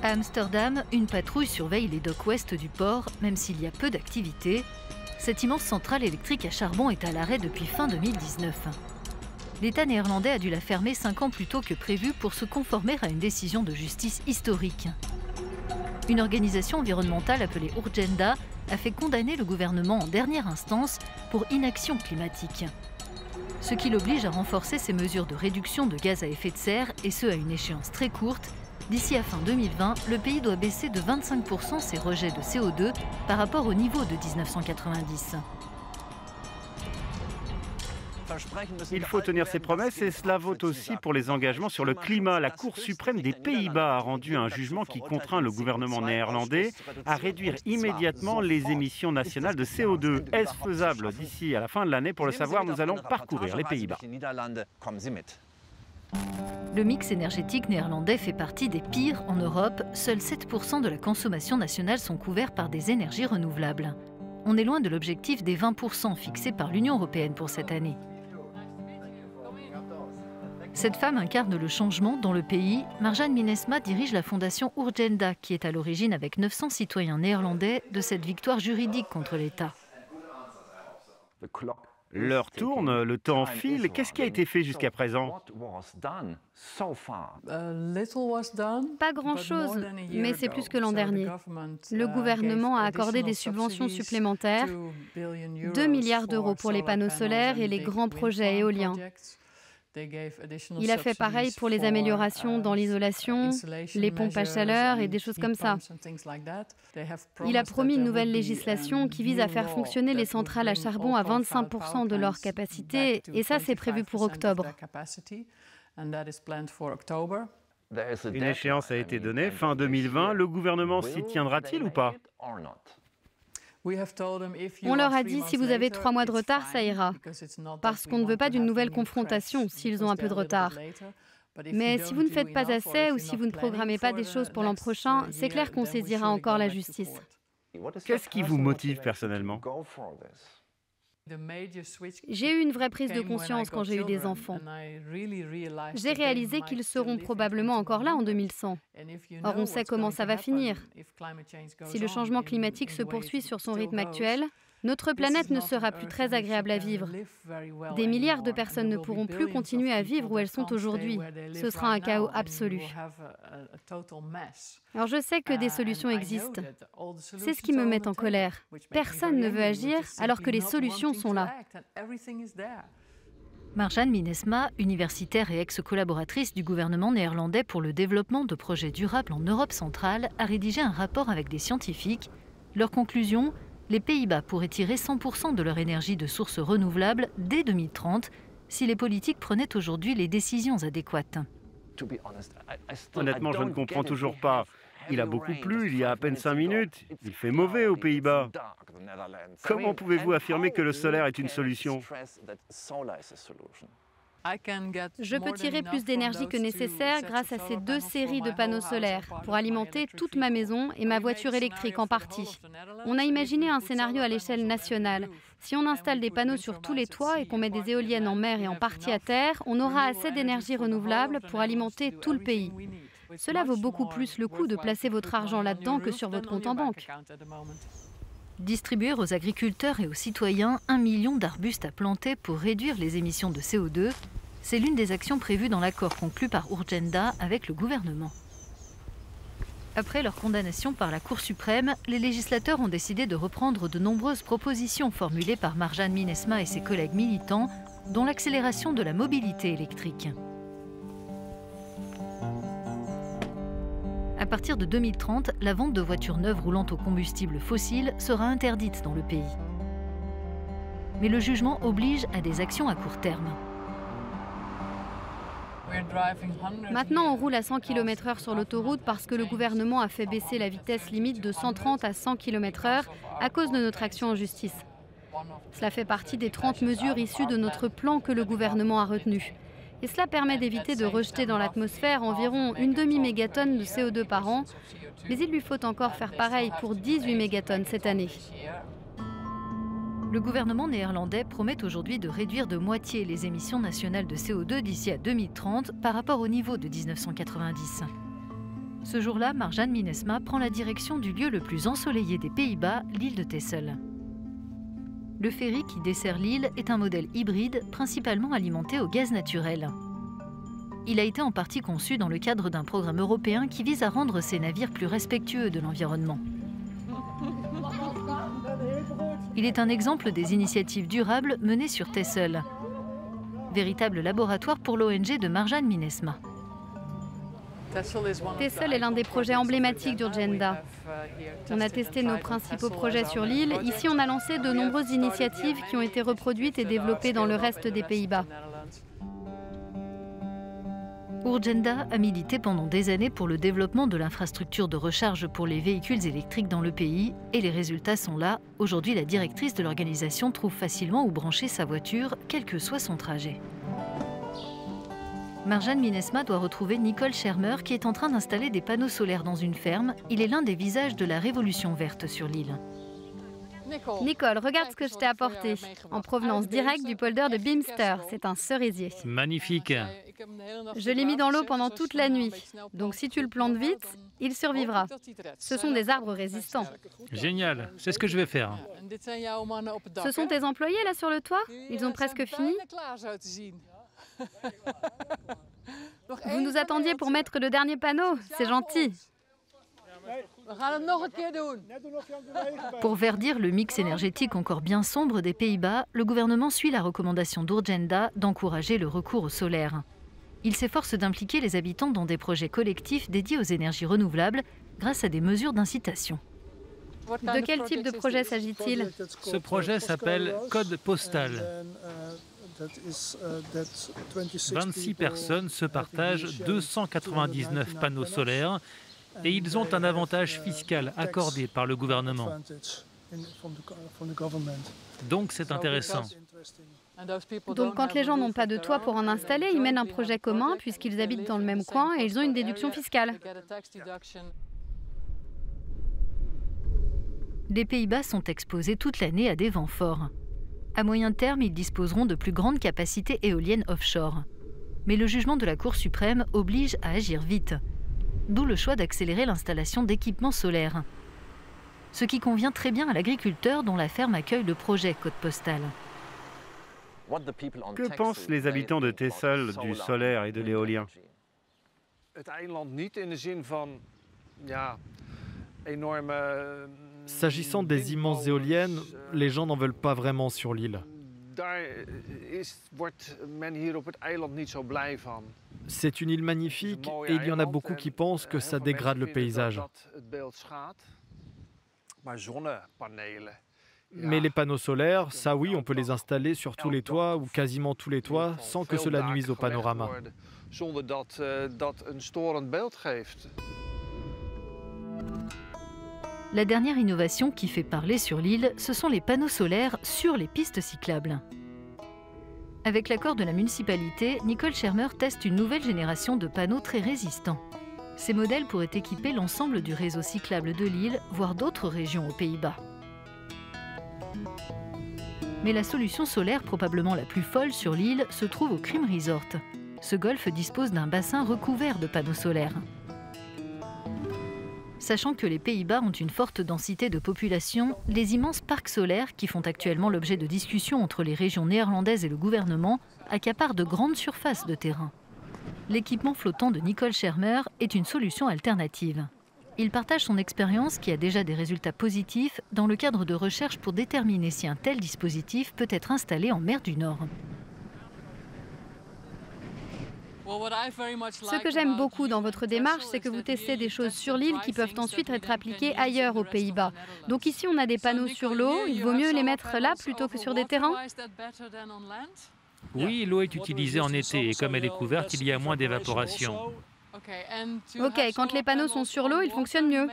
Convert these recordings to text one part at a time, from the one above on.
À Amsterdam, une patrouille surveille les docks ouest du port, même s'il y a peu d'activité. Cette immense centrale électrique à charbon est à l'arrêt depuis fin 2019. L'État néerlandais a dû la fermer 5 ans plus tôt que prévu pour se conformer à une décision de justice historique. Une organisation environnementale appelée Urgenda a fait condamner le gouvernement en dernière instance pour inaction climatique. Ce qui l'oblige à renforcer ses mesures de réduction de gaz à effet de serre, et ce à une échéance très courte. D'ici à fin 2020, le pays doit baisser de 25% ses rejets de CO2 par rapport au niveau de 1990. Il faut tenir ses promesses et cela vaut aussi pour les engagements sur le climat. La Cour suprême des Pays-Bas a rendu un jugement qui contraint le gouvernement néerlandais à réduire immédiatement les émissions nationales de CO2. Est-ce faisable d'ici à la fin de l'année? Pour le savoir, nous allons parcourir les Pays-Bas. Le mix énergétique néerlandais fait partie des pires en Europe. Seuls 7% de la consommation nationale sont couverts par des énergies renouvelables. On est loin de l'objectif des 20% fixé par l'Union européenne pour cette année. Cette femme incarne le changement dans le pays. Marjane Minesma dirige la fondation Urgenda, qui est à l'origine, avec 900 citoyens néerlandais, de cette victoire juridique contre l'État. L'heure tourne, le temps file. Qu'est-ce qui a été fait jusqu'à présent? Pas grand-chose, mais c'est plus que l'an dernier. Le gouvernement a accordé des subventions supplémentaires, 2 milliards d'euros pour les panneaux solaires et les grands projets éoliens. Il a fait pareil pour les améliorations dans l'isolation, les pompes à chaleur et des choses comme ça. Il a promis une nouvelle législation qui vise à faire fonctionner les centrales à charbon à 25% de leur capacité, et ça c'est prévu pour octobre. Une échéance a été donnée, fin 2020. Le gouvernement s'y tiendra-t-il ou pas? On leur a dit, si vous avez 3 mois de retard, ça ira. Parce qu'on ne veut pas d'une nouvelle confrontation s'ils ont un peu de retard. Mais si vous ne faites pas assez ou si vous ne programmez pas des choses pour l'an prochain, c'est clair qu'on saisira encore la justice. Qu'est-ce qui vous motive personnellement? J'ai eu une vraie prise de conscience quand j'ai eu des enfants. J'ai réalisé qu'ils seront probablement encore là en 2100. Or, on sait comment ça va finir. Si le changement climatique se poursuit sur son rythme actuel, notre planète ne sera plus très agréable à vivre. Des milliards de personnes ne pourront plus continuer à vivre où elles sont aujourd'hui. Ce sera un chaos absolu. Alors je sais que des solutions existent. C'est ce qui me met en colère. Personne ne veut agir alors que les solutions sont là. Marjane Minesma, universitaire et ex-collaboratrice du gouvernement néerlandais pour le développement de projets durables en Europe centrale, a rédigé un rapport avec des scientifiques. Leur conclusion: les Pays-Bas pourraient tirer 100% de leur énergie de sources renouvelables dès 2030 si les politiques prenaient aujourd'hui les décisions adéquates. Honnêtement, je ne comprends toujours pas. Il a beaucoup plu il y a à peine 5 minutes. Il fait mauvais aux Pays-Bas. Comment pouvez-vous affirmer que le solaire est une solution? Je peux tirer plus d'énergie que nécessaire grâce à ces 2 séries de panneaux solaires pour alimenter toute ma maison et ma voiture électrique en partie. On a imaginé un scénario à l'échelle nationale. Si on installe des panneaux sur tous les toits et qu'on met des éoliennes en mer et en partie à terre, on aura assez d'énergie renouvelable pour alimenter tout le pays. Cela vaut beaucoup plus le coup de placer votre argent là-dedans que sur votre compte en banque. Distribuer aux agriculteurs et aux citoyens 1 million d'arbustes à planter pour réduire les émissions de CO2, c'est l'une des actions prévues dans l'accord conclu par Urgenda avec le gouvernement. Après leur condamnation par la Cour suprême, les législateurs ont décidé de reprendre de nombreuses propositions formulées par Marjane Minesma et ses collègues militants, dont l'accélération de la mobilité électrique. À partir de 2030, la vente de voitures neuves roulant au combustible fossile sera interdite dans le pays. Mais le jugement oblige à des actions à court terme. Maintenant, on roule à 100 km/h sur l'autoroute parce que le gouvernement a fait baisser la vitesse limite de 130 à 100 km/h à cause de notre action en justice. Cela fait partie des 30 mesures issues de notre plan que le gouvernement a retenu. Et cela permet d'éviter de rejeter dans l'atmosphère environ une demi-mégatonne de CO2 par an, mais il lui faut encore faire pareil pour 18 mégatonnes cette année. Le gouvernement néerlandais promet aujourd'hui de réduire de moitié les émissions nationales de CO2 d'ici à 2030 par rapport au niveau de 1990. Ce jour-là, Marjane Minnesma prend la direction du lieu le plus ensoleillé des Pays-Bas, l'île de Texel. Le ferry qui dessert l'île est un modèle hybride, principalement alimenté au gaz naturel. Il a été en partie conçu dans le cadre d'un programme européen qui vise à rendre ces navires plus respectueux de l'environnement. Il est un exemple des initiatives durables menées sur Texel, véritable laboratoire pour l'ONG de Marjane Minnesma. Texel est l'un des projets emblématiques d'Urgenda. On a testé nos principaux projets sur l'île. Ici, on a lancé de nombreuses initiatives qui ont été reproduites et développées dans le reste des Pays-Bas. Urgenda a milité pendant des années pour le développement de l'infrastructure de recharge pour les véhicules électriques dans le pays, et les résultats sont là. Aujourd'hui, la directrice de l'organisation trouve facilement où brancher sa voiture, quel que soit son trajet. Marjane Minnesma doit retrouver Nicole Schermer qui est en train d'installer des panneaux solaires dans une ferme. Il est l'un des visages de la révolution verte sur l'île. Nicole, regarde ce que je t'ai apporté. En provenance directe du polder de Beemster. C'est un cerisier. Magnifique. Je l'ai mis dans l'eau pendant toute la nuit. Donc si tu le plantes vite, il survivra. Ce sont des arbres résistants. Génial, c'est ce que je vais faire. Ce sont tes employés là sur le toit? Ils ont presque fini. Vous nous attendiez pour mettre le dernier panneau, c'est gentil. Pour verdir le mix énergétique encore bien sombre des Pays-Bas, le gouvernement suit la recommandation d'Urgenda d'encourager le recours au solaire. Il s'efforce d'impliquer les habitants dans des projets collectifs dédiés aux énergies renouvelables grâce à des mesures d'incitation. De quel type de projet s'agit-il? Ce projet s'appelle Code Postal. 26 personnes se partagent 299 panneaux solaires et ils ont un avantage fiscal accordé par le gouvernement. Donc c'est intéressant. Donc quand les gens n'ont pas de toit pour en installer, ils mènent un projet commun puisqu'ils habitent dans le même coin et ils ont une déduction fiscale. Les Pays-Bas sont exposés toute l'année à des vents forts. À moyen terme, ils disposeront de plus grandes capacités éoliennes offshore. Mais le jugement de la Cour suprême oblige à agir vite. D'où le choix d'accélérer l'installation d'équipements solaires. Ce qui convient très bien à l'agriculteur dont la ferme accueille le projet Code Postal. Que pensent les habitants de Texel du solaire et de l'éolien? S'agissant des immenses éoliennes, les gens n'en veulent pas vraiment sur l'île. C'est une île magnifique et il y en a beaucoup qui pensent que ça dégrade le paysage. Mais les panneaux solaires, ça oui, on peut les installer sur tous les toits ou quasiment tous les toits sans que cela nuise au panorama. La dernière innovation qui fait parler sur l'île, ce sont les panneaux solaires sur les pistes cyclables. Avec l'accord de la municipalité, Nicole Schermer teste une nouvelle génération de panneaux très résistants. Ces modèles pourraient équiper l'ensemble du réseau cyclable de l'île, voire d'autres régions aux Pays-Bas. Mais la solution solaire probablement la plus folle sur l'île se trouve au Crime Resort. Ce golfe dispose d'un bassin recouvert de panneaux solaires. Sachant que les Pays-Bas ont une forte densité de population, les immenses parcs solaires, qui font actuellement l'objet de discussions entre les régions néerlandaises et le gouvernement, accaparent de grandes surfaces de terrain. L'équipement flottant de Nicole Schermer est une solution alternative. Il partage son expérience, qui a déjà des résultats positifs, dans le cadre de recherches pour déterminer si un tel dispositif peut être installé en mer du Nord. Ce que j'aime beaucoup dans votre démarche, c'est que vous testez des choses sur l'île qui peuvent ensuite être appliquées ailleurs aux Pays-Bas. Donc ici, on a des panneaux sur l'eau, il vaut mieux les mettre là plutôt que sur des terrains? Oui, l'eau est utilisée en été et comme elle est couverte, il y a moins d'évaporation. Ok, quand les panneaux sont sur l'eau, ils fonctionnent mieux.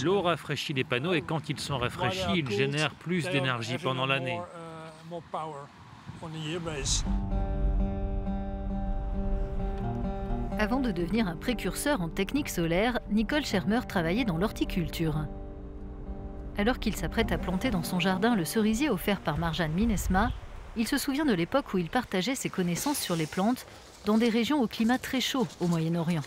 L'eau rafraîchit les panneaux et quand ils sont rafraîchis, ils génèrent plus d'énergie pendant l'année. Avant de devenir un précurseur en technique solaire, Nicole Schermer travaillait dans l'horticulture. Alors qu'il s'apprête à planter dans son jardin le cerisier offert par Marjane Minnesma, il se souvient de l'époque où il partageait ses connaissances sur les plantes dans des régions au climat très chaud au Moyen-Orient.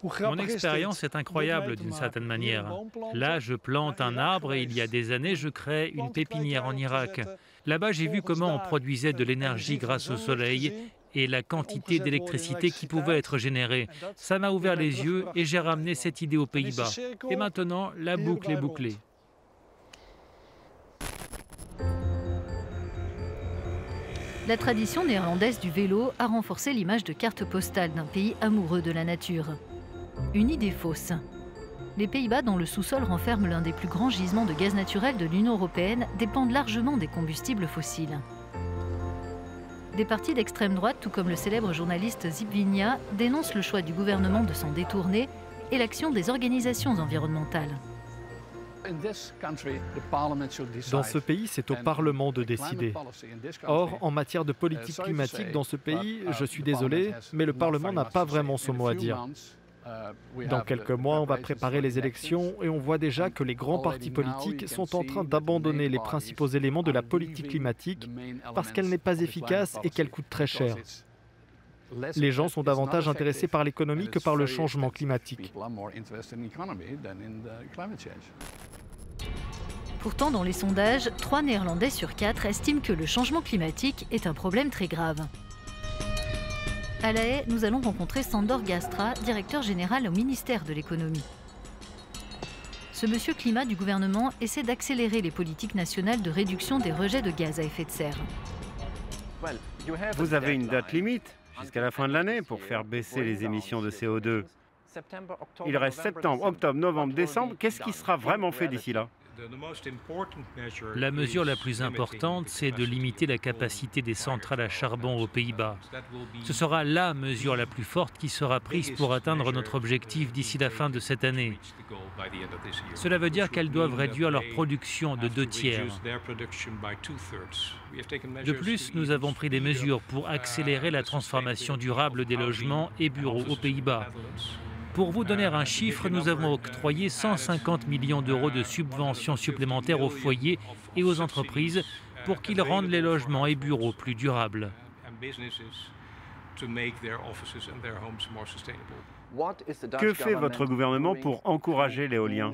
Mon expérience est incroyable d'une certaine manière. Là, je plante un arbre et il y a des années, je crée une pépinière en Irak. Là-bas, j'ai vu comment on produisait de l'énergie grâce au soleil et la quantité d'électricité qui pouvait être générée. Ça m'a ouvert les yeux et j'ai ramené cette idée aux Pays-Bas. Et maintenant, la boucle est bouclée. La tradition néerlandaise du vélo a renforcé l'image de carte postale d'un pays amoureux de la nature. Une idée fausse. Les Pays-Bas, dont le sous-sol renferme l'un des plus grands gisements de gaz naturel de l'Union européenne, dépendent largement des combustibles fossiles. Des partis d'extrême droite, tout comme le célèbre journaliste Zip Vigna, dénoncent le choix du gouvernement de s'en détourner et l'action des organisations environnementales. Dans ce pays, c'est au Parlement de décider. Or, en matière de politique climatique dans ce pays, je suis désolé, mais le Parlement n'a pas vraiment son mot à dire. Dans quelques mois, on va préparer les élections et on voit déjà que les grands partis politiques sont en train d'abandonner les principaux éléments de la politique climatique parce qu'elle n'est pas efficace et qu'elle coûte très cher. Les gens sont davantage intéressés par l'économie que par le changement climatique. Pourtant, dans les sondages, 3 Néerlandais sur 4 estiment que le changement climatique est un problème très grave. À La Haye, nous allons rencontrer Sandor Gastra, directeur général au ministère de l'économie. Ce monsieur climat du gouvernement essaie d'accélérer les politiques nationales de réduction des rejets de gaz à effet de serre. Vous avez une date limite, jusqu'à la fin de l'année, pour faire baisser les émissions de CO2. Il reste septembre, octobre, novembre, décembre. Qu'est-ce qui sera vraiment fait d'ici là ? La mesure la plus importante, c'est de limiter la capacité des centrales à charbon aux Pays-Bas. Ce sera la mesure la plus forte qui sera prise pour atteindre notre objectif d'ici la fin de cette année. Cela veut dire qu'elles doivent réduire leur production de 2/3. De plus, nous avons pris des mesures pour accélérer la transformation durable des logements et bureaux aux Pays-Bas. Pour vous donner un chiffre, nous avons octroyé 150 millions d'euros de subventions supplémentaires aux foyers et aux entreprises pour qu'ils rendent les logements et bureaux plus durables. Que fait votre gouvernement pour encourager l'éolien ?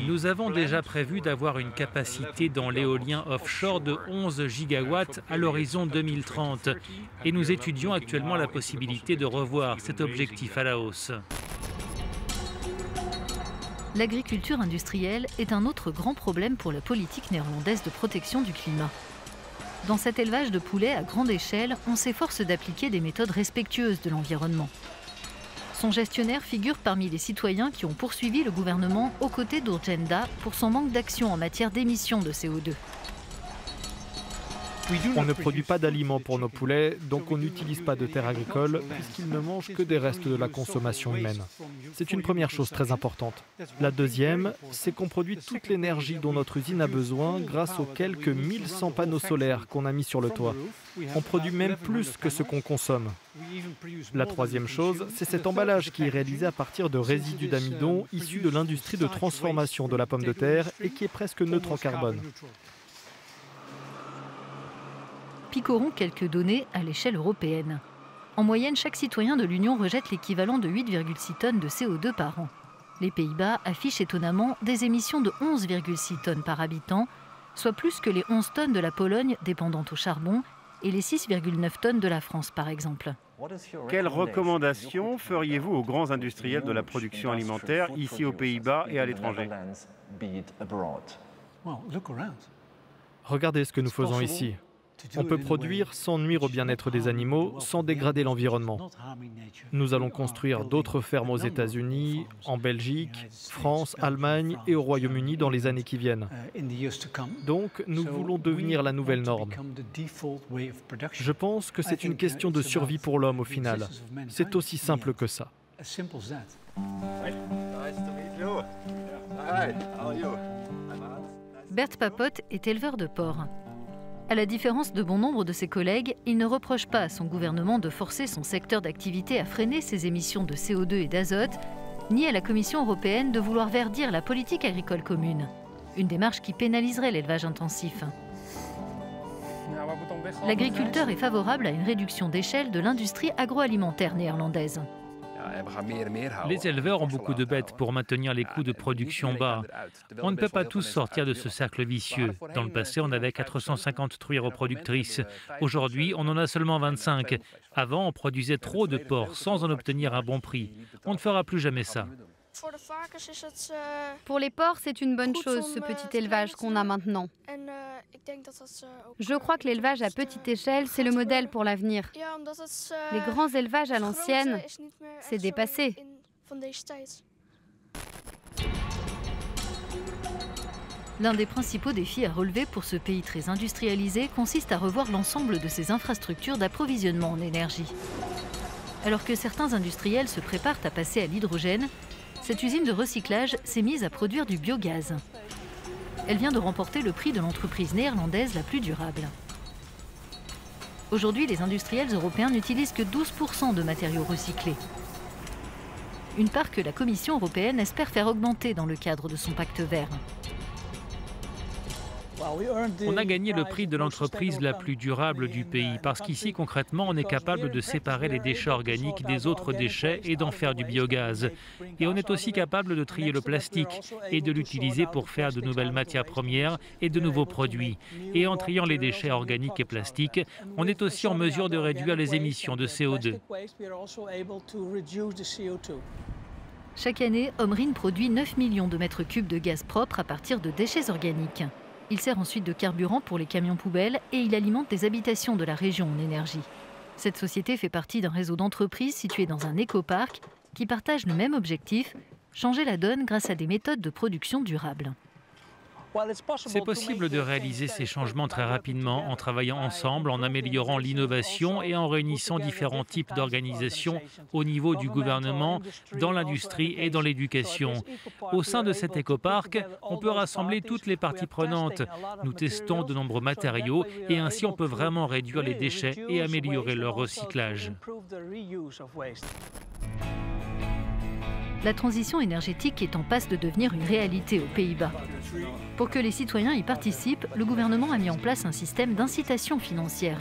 Nous avons déjà prévu d'avoir une capacité dans l'éolien offshore de 11 gigawatts à l'horizon 2030 et nous étudions actuellement la possibilité de revoir cet objectif à la hausse. L'agriculture industrielle est un autre grand problème pour la politique néerlandaise de protection du climat. Dans cet élevage de poulets à grande échelle, on s'efforce d'appliquer des méthodes respectueuses de l'environnement. Son gestionnaire figure parmi les citoyens qui ont poursuivi le gouvernement aux côtés d'Urgenda pour son manque d'action en matière d'émissions de CO2. On ne produit pas d'aliments pour nos poulets, donc on n'utilise pas de terres agricoles puisqu'ils ne mangent que des restes de la consommation humaine. C'est une première chose très importante. La deuxième, c'est qu'on produit toute l'énergie dont notre usine a besoin grâce aux quelques 1100 panneaux solaires qu'on a mis sur le toit. On produit même plus que ce qu'on consomme. La troisième chose, c'est cet emballage qui est réalisé à partir de résidus d'amidon issus de l'industrie de transformation de la pomme de terre et qui est presque neutre en carbone. Picorons quelques données à l'échelle européenne. En moyenne, chaque citoyen de l'Union rejette l'équivalent de 8,6 tonnes de CO2 par an. Les Pays-Bas affichent étonnamment des émissions de 11,6 tonnes par habitant, soit plus que les 11 tonnes de la Pologne dépendante au charbon et les 6,9 tonnes de la France par exemple. Quelles recommandations feriez-vous aux grands industriels de la production alimentaire ici aux Pays-Bas et à l'étranger ? Regardez ce que nous faisons ici. On peut produire sans nuire au bien-être des animaux, sans dégrader l'environnement. Nous allons construire d'autres fermes aux États-Unis, en Belgique, France, Allemagne et au Royaume-Uni dans les années qui viennent. Donc, nous voulons devenir la nouvelle norme. Je pense que c'est une question de survie pour l'homme au final. C'est aussi simple que ça. Bert Papot est éleveur de porcs. À la différence de bon nombre de ses collègues, il ne reproche pas à son gouvernement de forcer son secteur d'activité à freiner ses émissions de CO2 et d'azote, ni à la Commission européenne de vouloir verdir la politique agricole commune, une démarche qui pénaliserait l'élevage intensif. L'agriculteur est favorable à une réduction d'échelle de l'industrie agroalimentaire néerlandaise. Les éleveurs ont beaucoup de bêtes pour maintenir les coûts de production bas. On ne peut pas tous sortir de ce cercle vicieux. Dans le passé, on avait 450 truies reproductrices. Aujourd'hui, on en a seulement 25. Avant, on produisait trop de porc sans en obtenir un bon prix. On ne fera plus jamais ça. Pour les porcs, c'est une bonne chose, ce petit élevage qu'on a maintenant. Je crois que l'élevage à petite échelle, c'est le modèle pour l'avenir. Les grands élevages à l'ancienne, c'est dépassé. L'un des principaux défis à relever pour ce pays très industrialisé consiste à revoir l'ensemble de ses infrastructures d'approvisionnement en énergie. Alors que certains industriels se préparent à passer à l'hydrogène, cette usine de recyclage s'est mise à produire du biogaz. Elle vient de remporter le prix de l'entreprise néerlandaise la plus durable. Aujourd'hui, les industriels européens n'utilisent que 12% de matériaux recyclés. Une part que la Commission européenne espère faire augmenter dans le cadre de son pacte vert. On a gagné le prix de l'entreprise la plus durable du pays parce qu'ici, concrètement, on est capable de séparer les déchets organiques des autres déchets et d'en faire du biogaz. Et on est aussi capable de trier le plastique et de l'utiliser pour faire de nouvelles matières premières et de nouveaux produits. Et en triant les déchets organiques et plastiques, on est aussi en mesure de réduire les émissions de CO2. Chaque année, Omrin produit 9 millions de mètres cubes de gaz propre à partir de déchets organiques. Il sert ensuite de carburant pour les camions poubelles et il alimente des habitations de la région en énergie. Cette société fait partie d'un réseau d'entreprises situé dans un écoparc qui partage le même objectif, changer la donne grâce à des méthodes de production durables. C'est possible de réaliser ces changements très rapidement en travaillant ensemble, en améliorant l'innovation et en réunissant différents types d'organisations au niveau du gouvernement, dans l'industrie et dans l'éducation. Au sein de cet écoparc, on peut rassembler toutes les parties prenantes. Nous testons de nombreux matériaux et ainsi on peut vraiment réduire les déchets et améliorer leur recyclage. La transition énergétique est en passe de devenir une réalité aux Pays-Bas. Pour que les citoyens y participent, le gouvernement a mis en place un système d'incitation financière,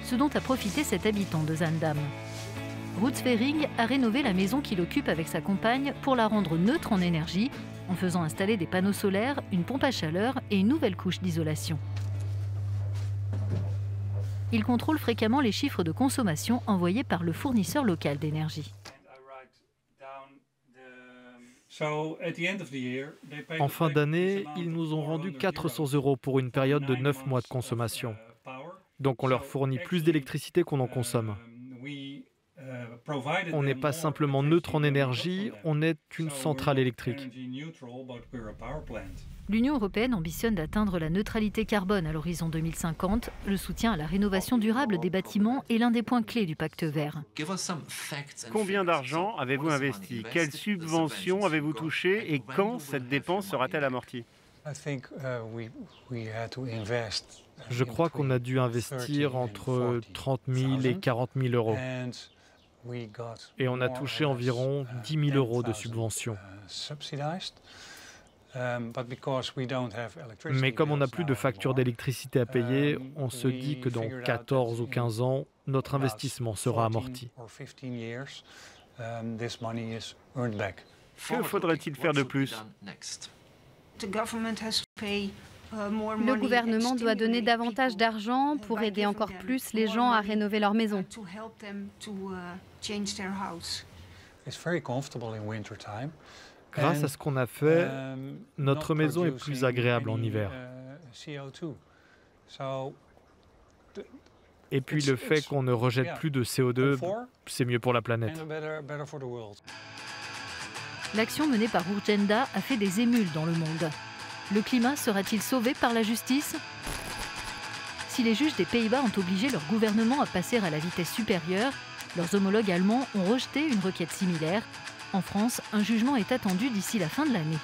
ce dont a profité cet habitant de Zaandam. Ruud Svering a rénové la maison qu'il occupe avec sa compagne pour la rendre neutre en énergie, en faisant installer des panneaux solaires, une pompe à chaleur et une nouvelle couche d'isolation. Il contrôle fréquemment les chiffres de consommation envoyés par le fournisseur local d'énergie. En fin d'année, ils nous ont rendu 400 € pour une période de 9 mois de consommation. Donc on leur fournit plus d'électricité qu'on en consomme. On n'est pas simplement neutre en énergie, on est une centrale électrique. L'Union européenne ambitionne d'atteindre la neutralité carbone à l'horizon 2050. Le soutien à la rénovation durable des bâtiments est l'un des points clés du pacte vert. Combien d'argent avez-vous investi? Quelles subventions avez-vous touchées? Et quand cette dépense sera-t-elle amortie? Je crois qu'on a dû investir entre 30 000 et 40 000 €. Et on a touché environ 10 000 € de subventions. Mais comme on n'a plus de facture d'électricité à payer, on se dit que dans 14 ou 15 ans, notre investissement sera amorti. Que faudrait-il faire de plus? Le gouvernement doit donner davantage d'argent pour aider encore plus les gens à rénover leur maison. Grâce à ce qu'on a fait, notre maison est plus agréable en hiver. Et puis le fait qu'on ne rejette plus de CO2, c'est mieux pour la planète. L'action menée par Urgenda a fait des émules dans le monde. Le climat sera-t-il sauvé par la justice? Si les juges des Pays-Bas ont obligé leur gouvernement à passer à la vitesse supérieure, leurs homologues allemands ont rejeté une requête similaire. En France, un jugement est attendu d'ici la fin de l'année.